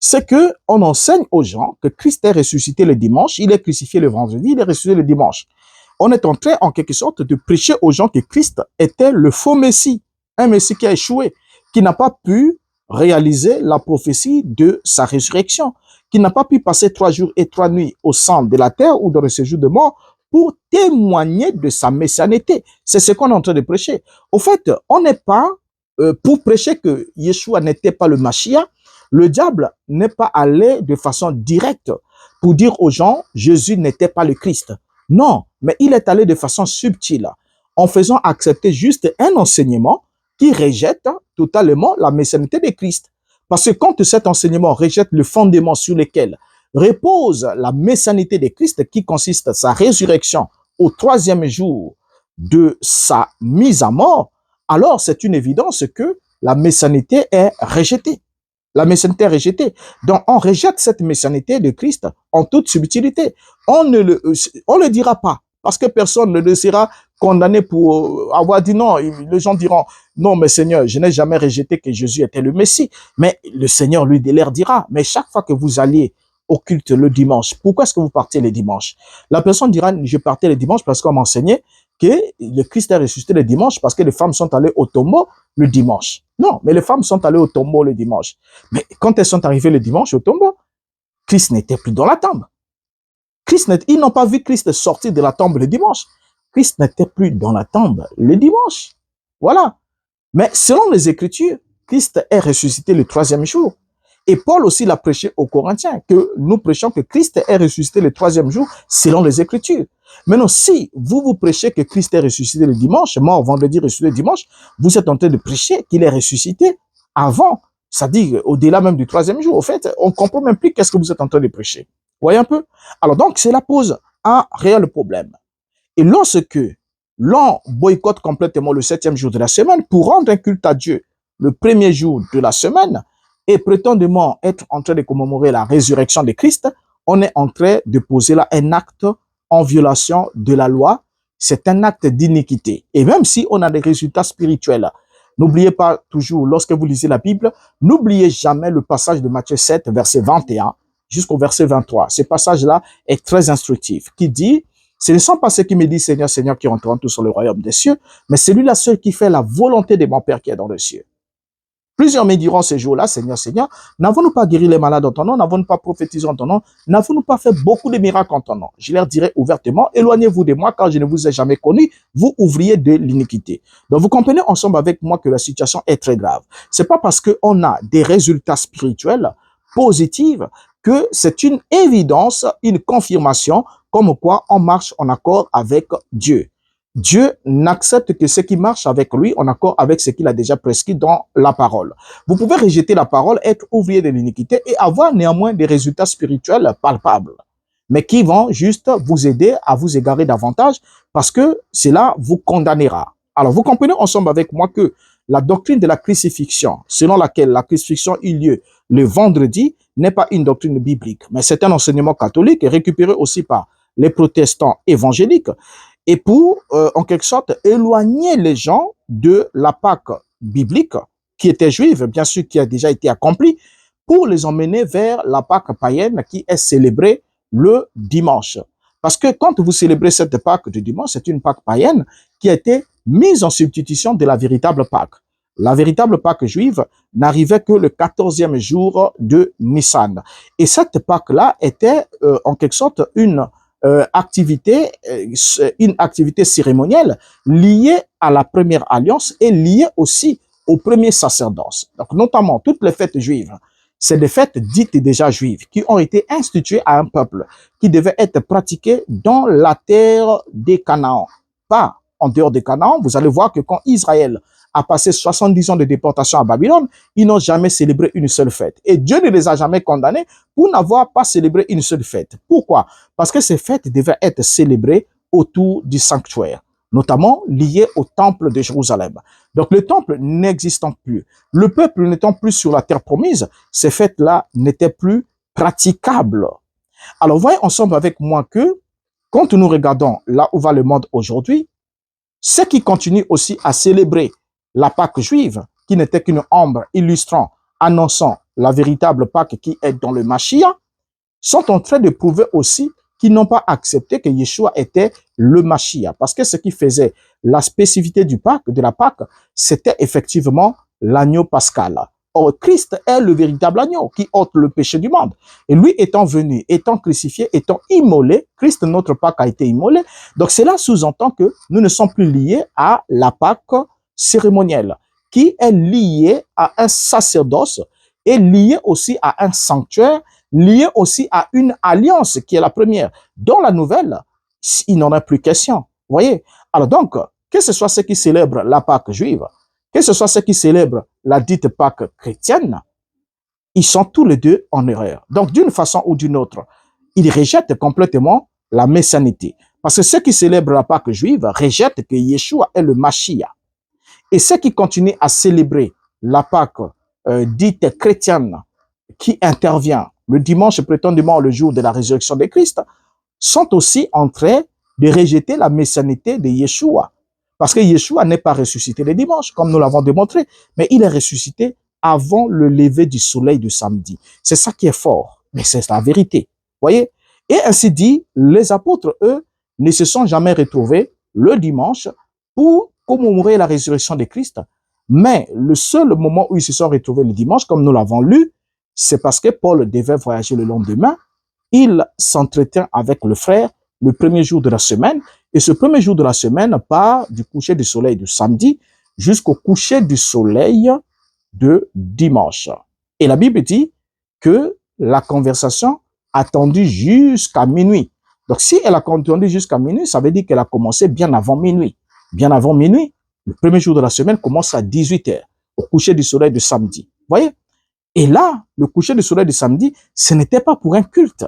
[SPEAKER 1] C'est que on enseigne aux gens que Christ est ressuscité le dimanche, il est crucifié le vendredi, il est ressuscité le dimanche. On est en train, en quelque sorte, de prêcher aux gens que Christ était le faux Messie, un Messie qui a échoué, qui n'a pas pu réaliser la prophétie de sa résurrection, qui n'a pas pu passer 3 jours et 3 nuits au centre de la terre ou dans le séjour de mort pour témoigner de sa messianité. C'est ce qu'on est en train de prêcher. Au fait, on n'est pas pour prêcher que Yeshua n'était pas le Mashiach. Le diable n'est pas allé de façon directe pour dire aux gens Jésus n'était pas le Christ. Non, mais il est allé de façon subtile en faisant accepter juste un enseignement qui rejette totalement la messianité de Christ. Parce que quand cet enseignement rejette le fondement sur lequel repose la messianité de Christ, qui consiste à sa résurrection au 3e jour de sa mise à mort, alors c'est une évidence que la messianité est rejetée. La messianité est rejetée. Donc, on rejette cette messianité de Christ en toute subtilité. On ne le dira pas, parce que personne ne le sera condamné pour avoir dit non. Les gens diront, non, mais Seigneur, je n'ai jamais rejeté que Jésus était le Messie. Mais le Seigneur, lui, leur dira, mais chaque fois que vous alliez au culte le dimanche, pourquoi est-ce que vous partez le dimanche? La personne dira, je partais le dimanche parce qu'on m'enseignait que le Christ est ressuscité le dimanche parce que les femmes sont allées au tombeau le dimanche. Non, mais les femmes sont allées au tombeau le dimanche. Mais quand elles sont arrivées le dimanche au tombeau, Christ n'était plus dans la tombe. Ils n'ont pas vu Christ sortir de la tombe le dimanche. Christ n'était plus dans la tombe le dimanche. Voilà. Mais selon les Écritures, Christ est ressuscité le 3e jour. Et Paul aussi l'a prêché aux Corinthiens, que nous prêchons que Christ est ressuscité le 3e jour selon les Écritures. Maintenant, si vous prêchez que Christ est ressuscité le dimanche, mort vendredi, ressuscité le dimanche, vous êtes en train de prêcher qu'il est ressuscité avant, c'est-à-dire au-delà même du 3e jour. Au fait, on ne comprend même plus qu'est-ce que vous êtes en train de prêcher. Vous voyez un peu? Alors donc, cela pose un réel problème. Et lorsque l'on boycotte complètement le 7e jour de la semaine pour rendre un culte à Dieu le premier jour de la semaine et prétendument être en train de commémorer la résurrection de Christ, on est en train de poser là un acte en violation de la loi. C'est un acte d'iniquité. Et même si on a des résultats spirituels, n'oubliez pas toujours, lorsque vous lisez la Bible, n'oubliez jamais le passage de Matthieu 7, verset 21 jusqu'au verset 23. Ce passage-là est très instructif, qui dit, ce ne sont pas ceux qui me disent Seigneur, Seigneur, qui entreront tous sur le royaume des cieux, mais celui-là seul qui fait la volonté de mon Père qui est dans les cieux. Plusieurs me diront ces jours-là, Seigneur, Seigneur, n'avons-nous pas guéri les malades en ton nom, n'avons-nous pas prophétisé en ton nom, n'avons-nous pas fait beaucoup de miracles en ton nom? Je leur dirai ouvertement, éloignez-vous de moi car je ne vous ai jamais connu, vous ouvriers de l'iniquité. Donc vous comprenez ensemble avec moi que la situation est très grave. C'est pas parce qu'on a des résultats spirituels positifs que c'est une évidence, une confirmation, comme quoi on marche en accord avec Dieu. Dieu n'accepte que ce qui marche avec lui en accord avec ce qu'il a déjà prescrit dans la parole. Vous pouvez rejeter la parole, être ouvrier de l'iniquité et avoir néanmoins des résultats spirituels palpables, mais qui vont juste vous aider à vous égarer davantage parce que cela vous condamnera. Alors, vous comprenez ensemble avec moi que la doctrine de la crucifixion, selon laquelle la crucifixion eut lieu le vendredi, n'est pas une doctrine biblique, mais c'est un enseignement catholique et récupéré aussi par les protestants évangéliques. Et pour, en quelque sorte, éloigner les gens de la Pâque biblique, qui était juive, bien sûr, qui a déjà été accomplie, pour les emmener vers la Pâque païenne qui est célébrée le dimanche. Parce que quand vous célébrez cette Pâque du dimanche, c'est une Pâque païenne qui a été mise en substitution de la véritable Pâque. La véritable Pâque juive n'arrivait que le 14e jour de Nissan. Et cette Pâque-là était en quelque sorte une activité cérémonielle liée à la première alliance et liée aussi au premier sacerdoce. Donc, notamment, toutes les fêtes juives, c'est des fêtes dites déjà juives qui ont été instituées à un peuple qui devait être pratiquées dans la terre des Canaan, pas en dehors des Canaan. Vous allez voir que quand Israël a passé 70 ans de déportation à Babylone, ils n'ont jamais célébré une seule fête. Et Dieu ne les a jamais condamnés pour n'avoir pas célébré une seule fête. Pourquoi? Parce que ces fêtes devaient être célébrées autour du sanctuaire, notamment liées au temple de Jérusalem. Donc le temple n'existant plus, le peuple n'étant plus sur la terre promise, ces fêtes-là n'étaient plus praticables. Alors voyez ensemble avec moi que quand nous regardons là où va le monde aujourd'hui, ceux qui continuent aussi à célébrer la Pâque juive, qui n'était qu'une ombre illustrant, annonçant la véritable Pâque qui est dans le Mashiach, sont en train de prouver aussi qu'ils n'ont pas accepté que Yeshua était le Mashiach. Parce que ce qui faisait la spécificité de la Pâque, c'était effectivement l'agneau pascal. Or, Christ est le véritable agneau qui ôte le péché du monde. Et lui étant venu, étant crucifié, étant immolé, Christ, notre Pâque, a été immolé. Donc, cela sous-entend que nous ne sommes plus liés à la Pâque cérémonielle, qui est liée à un sacerdoce et liée aussi à un sanctuaire, liée aussi à une alliance qui est la première. Dans la nouvelle, il n'en a plus question. Vous voyez? Alors donc, que ce soit ceux qui célèbrent la Pâque juive, que ce soit ceux qui célèbrent la dite Pâque chrétienne, ils sont tous les deux en erreur. Donc, d'une façon ou d'une autre, ils rejettent complètement la messianité. Parce que ceux qui célèbrent la Pâque juive rejettent que Yeshua est le Mashiach. Et ceux qui continuent à célébrer la Pâque dite chrétienne qui intervient le dimanche, prétendument le jour de la résurrection de Christ, sont aussi en train de rejeter la messianité de Yeshua. Parce que Yeshua n'est pas ressuscité le dimanche, comme nous l'avons démontré, mais il est ressuscité avant le lever du soleil du samedi. C'est ça qui est fort, mais c'est la vérité. Voyez? Et ainsi dit, les apôtres, eux, ne se sont jamais retrouvés le dimanche pour commémorer la résurrection de Christ. Mais le seul moment où ils se sont retrouvés le dimanche, comme nous l'avons lu, c'est parce que Paul devait voyager le lendemain. Il s'entretient avec le frère le premier jour de la semaine. Et ce premier jour de la semaine part du coucher du soleil du samedi jusqu'au coucher du soleil de dimanche. Et la Bible dit que la conversation a attendu jusqu'à minuit. Donc, si elle a attendu jusqu'à minuit, ça veut dire qu'elle a commencé bien avant minuit. Bien avant minuit, le premier jour de la semaine commence à 18 h, au coucher du soleil du samedi. Voyez? Et là, le coucher du soleil du samedi, ce n'était pas pour un culte,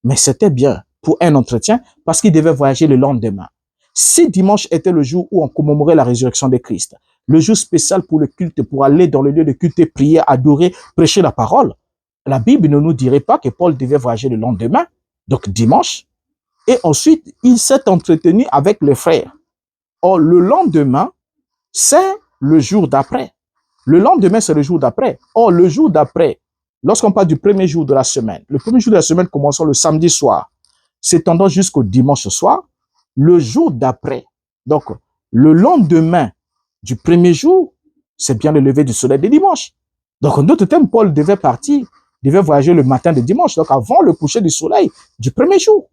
[SPEAKER 1] mais c'était bien pour un entretien parce qu'il devait voyager le lendemain. Si dimanche était le jour où on commémorait la résurrection de Christ, le jour spécial pour le culte, pour aller dans le lieu de culte et prier, adorer, prêcher la parole, la Bible ne nous dirait pas que Paul devait voyager le lendemain, donc dimanche, et ensuite il s'est entretenu avec les frères. Or, le lendemain, c'est le jour d'après. Le lendemain, c'est le jour d'après. Or, le jour d'après, lorsqu'on parle du premier jour de la semaine, le premier jour de la semaine commençant le samedi soir, s'étendant jusqu'au dimanche soir, le jour d'après, donc le lendemain du premier jour, c'est bien le lever du soleil de dimanche. Donc, en d'autres termes, Paul devait partir, devait voyager le matin de dimanche, donc avant le coucher du soleil du premier jour.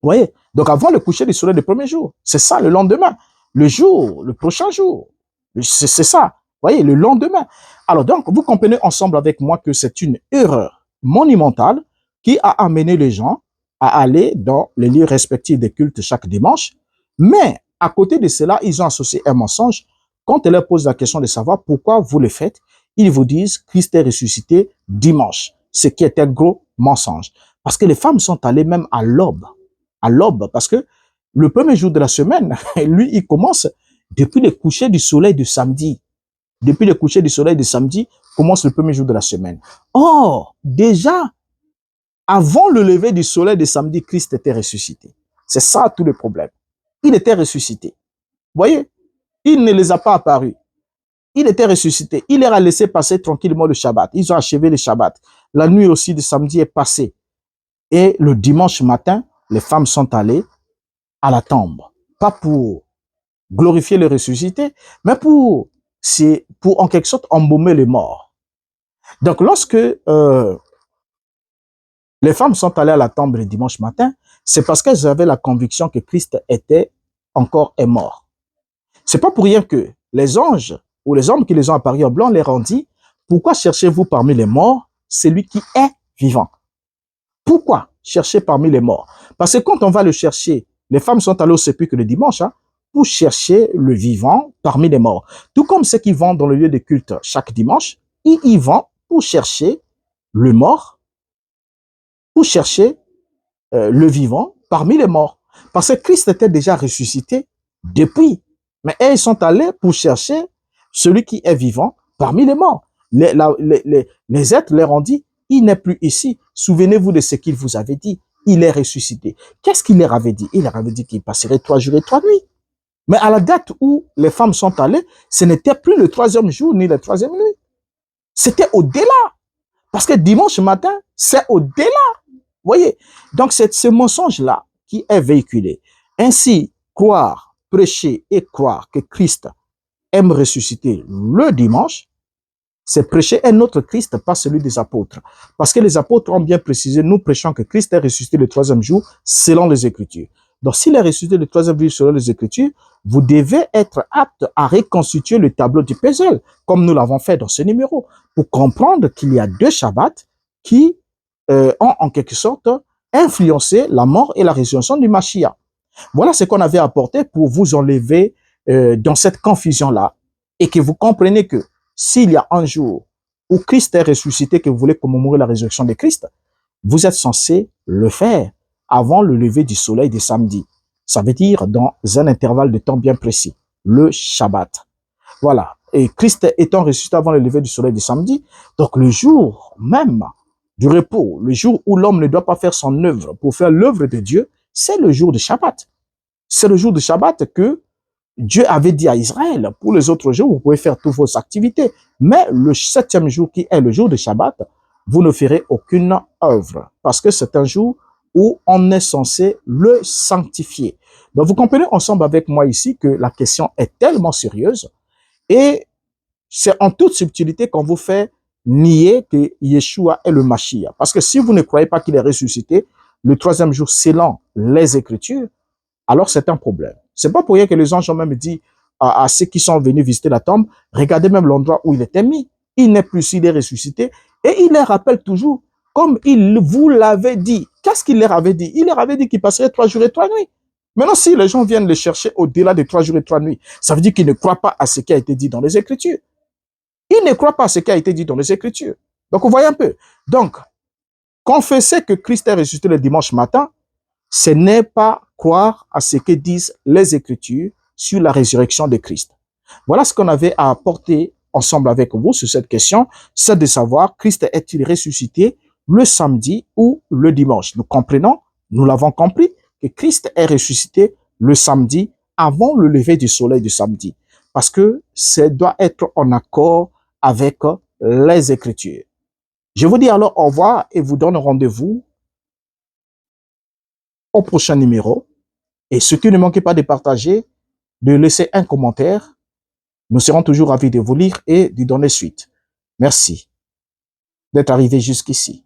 [SPEAKER 1] Vous voyez? Donc, avant le coucher du soleil du premier jour. C'est ça, le lendemain. Le jour, le prochain jour. C'est ça. Vous voyez, le lendemain. Alors donc, vous comprenez ensemble avec moi que c'est une erreur monumentale qui a amené les gens à aller dans les lieux respectifs des cultes chaque dimanche. Mais à côté de cela, ils ont associé un mensonge. Quand on leur pose la question de savoir pourquoi vous le faites, ils vous disent Christ est ressuscité dimanche, ce qui est un gros mensonge. Parce que les femmes sont allées même à l'aube, parce que le premier jour de la semaine, lui, il commence depuis le coucher du soleil du samedi. Depuis le coucher du soleil du samedi, commence le premier jour de la semaine. Or, déjà, avant le lever du soleil du samedi, Christ était ressuscité. C'est ça tout le problème. Il était ressuscité. Vous voyez? Il ne les a pas apparus. Il était ressuscité. Il leur a laissé passer tranquillement le Shabbat. Ils ont achevé le Shabbat. La nuit aussi de samedi est passée. Et le dimanche matin, les femmes sont allées à la tombe. Pas pour glorifier le ressuscité, mais pour en quelque sorte embaumer les morts. Donc, lorsque les femmes sont allées à la tombe le dimanche matin, c'est parce qu'elles avaient la conviction que Christ était encore est mort. C'est pas pour rien que les anges ou les hommes qui les ont apparus en blanc leur ont dit, pourquoi cherchez-vous parmi les morts celui qui est vivant? Pourquoi chercher parmi les morts? Parce que quand on va le chercher, les femmes sont allées au sépulcre le dimanche, pour chercher le vivant parmi les morts. Tout comme ceux qui vont dans le lieu de culte chaque dimanche, ils y vont pour chercher le mort, pour chercher le vivant parmi les morts. Parce que Christ était déjà ressuscité depuis. Mais elles sont allées pour chercher celui qui est vivant parmi les morts. Les êtres leur ont dit, il n'est plus ici. Souvenez-vous de ce qu'il vous avait dit. Il est ressuscité. Qu'est-ce qu'il leur avait dit? Il leur avait dit qu'il passerait 3 jours et 3 nuits. Mais à la date où les femmes sont allées, ce n'était plus le 3e jour ni la 3e nuit. C'était au-delà. Parce que dimanche matin, c'est au-delà. Voyez, donc c'est ce mensonge-là qui est véhiculé. Ainsi, croire, prêcher et croire que Christ aime ressusciter le dimanche, c'est prêcher un autre Christ, pas celui des apôtres. Parce que les apôtres ont bien précisé, nous prêchons que Christ est ressuscité le 3e jour selon les Écritures. Donc s'il est ressuscité le 3e jour selon les Écritures, vous devez être apte à reconstituer le tableau du puzzle, comme nous l'avons fait dans ce numéro, pour comprendre qu'il y a 2 Shabbats qui ont en quelque sorte influencé la mort et la résurrection du Mashiach. Voilà ce qu'on avait apporté pour vous enlever dans cette confusion-là et que vous compreniez que s'il y a un jour où Christ est ressuscité, que vous voulez commémorer la résurrection de Christ, vous êtes censé le faire avant le lever du soleil de samedi. Ça veut dire dans un intervalle de temps bien précis, le Shabbat. Voilà. Et Christ étant ressuscité avant le lever du soleil de samedi, donc le jour même du repos, le jour où l'homme ne doit pas faire son œuvre pour faire l'œuvre de Dieu, c'est le jour de Shabbat. C'est le jour de Shabbat que Dieu avait dit à Israël, pour les autres jours, vous pouvez faire toutes vos activités, mais le 7e jour qui est le jour de Shabbat, vous ne ferez aucune œuvre, parce que c'est un jour où on est censé le sanctifier. Donc vous comprenez ensemble avec moi ici que la question est tellement sérieuse, et c'est en toute subtilité qu'on vous fait nier que Yeshua est le Mashiach. Parce que si vous ne croyez pas qu'il est ressuscité le 3e jour selon les Écritures, alors c'est un problème. C'est pas pour rien que les anges ont même dit à ceux qui sont venus visiter la tombe, regardez même l'endroit où il était mis. Il n'est plus ici, il est ressuscité. Et il leur rappelle toujours, comme il vous l'avait dit. Qu'est-ce qu'il leur avait dit? Il leur avait dit qu'il passerait 3 jours et 3 nuits. Maintenant, si les gens viennent le chercher au-delà de 3 jours et 3 nuits, ça veut dire qu'ils ne croient pas à ce qui a été dit dans les Écritures. Ils ne croient pas à ce qui a été dit dans les Écritures. Donc, vous voyez un peu. Donc, confesser que Christ est ressuscité le dimanche matin, ce n'est pas croire à ce que disent les Écritures sur la résurrection de Christ. Voilà ce qu'on avait à apporter ensemble avec vous sur cette question, c'est de savoir, Christ est-il ressuscité le samedi ou le dimanche? Nous comprenons, nous l'avons compris, que Christ est ressuscité le samedi avant le lever du soleil du samedi, parce que ça doit être en accord avec les Écritures. Je vous dis alors au revoir et vous donne rendez-vous au prochain numéro. Et surtout, ne manquez pas de partager, de laisser un commentaire. Nous serons toujours ravis de vous lire et d'y donner suite. Merci d'être arrivé jusqu'ici.